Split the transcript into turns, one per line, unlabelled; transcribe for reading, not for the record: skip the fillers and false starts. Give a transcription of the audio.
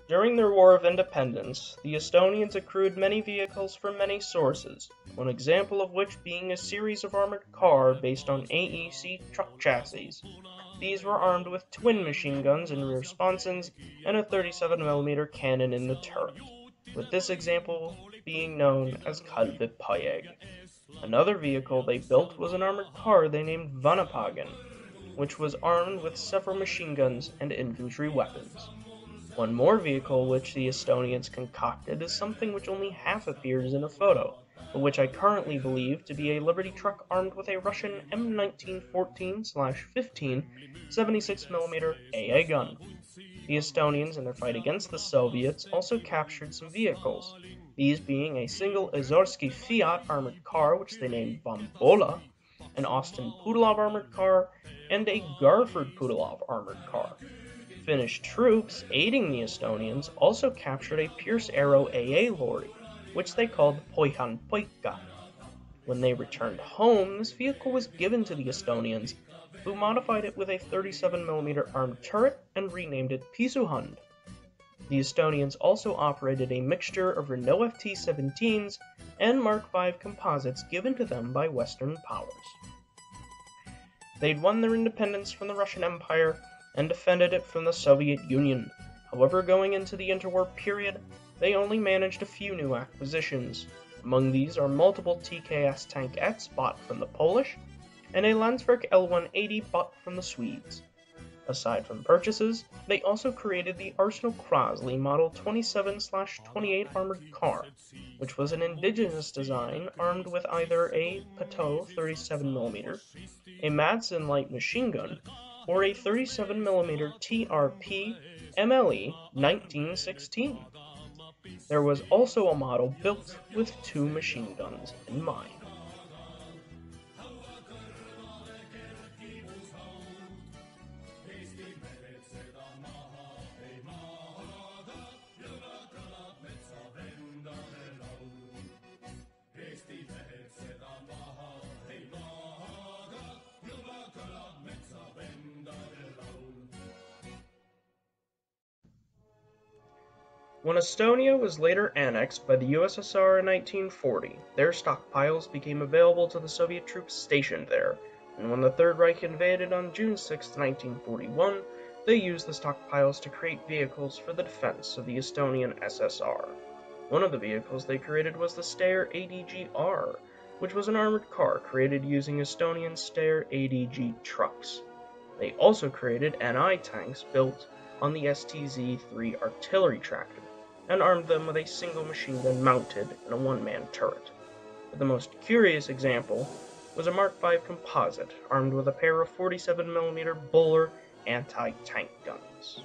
During their War of Independence, the Estonians accrued many vehicles from many sources, one example of which being a series of armored cars based on AEC truck chassis. These were armed with twin machine guns in rear sponsons and a 37mm cannon in the turret, with this example being known as Kalvepajeg. Another vehicle they built was an armored car they named Vanapagan, which was armed with several machine guns and infantry weapons. One more vehicle which the Estonians concocted is something which only half appears in a photo, but which I currently believe to be a Liberty truck armed with a Russian M1914/15 76mm AA gun. The Estonians, in their fight against the Soviets, also captured some vehicles, these being a single Azorsky Fiat armored car which they named Vambola, an Austin Pudilov armored car, and a Garford Pudilov armored car. Finnish troops aiding the Estonians also captured a Pierce Arrow AA lorry, which they called Poihan Poika. When they returned home, this vehicle was given to the Estonians, who modified it with a 37mm armed turret and renamed it Pisuhund. The Estonians also operated a mixture of Renault FT-17s and Mark V composites given to them by Western powers. They'd won their independence from the Russian Empire and defended it from the Soviet Union. However, going into the interwar period, they only managed a few new acquisitions. Among these are multiple TKS tankettes bought from the Polish, and a Landsverk L180 bought from the Swedes. Aside from purchases, they also created the Arsenal Crosley Model 27/28 armored car, which was an indigenous design armed with either a Pateau 37mm, a Madsen light machine gun, or a 37mm TRP MLE 1916. There was also a model built with two machine guns in mind. When Estonia was later annexed by the USSR in 1940, their stockpiles became available to the Soviet troops stationed there, and when the Third Reich invaded on June 6, 1941, they used the stockpiles to create vehicles for the defense of the Estonian SSR. One of the vehicles they created was the Steyr ADG-R, which was an armored car created using Estonian Steyr ADG trucks. They also created NI tanks built on the STZ-3 artillery tractor, and armed them with a single machine gun mounted in a one-man turret. But the most curious example was a Mark V composite armed with a pair of 47mm Buller anti-tank guns.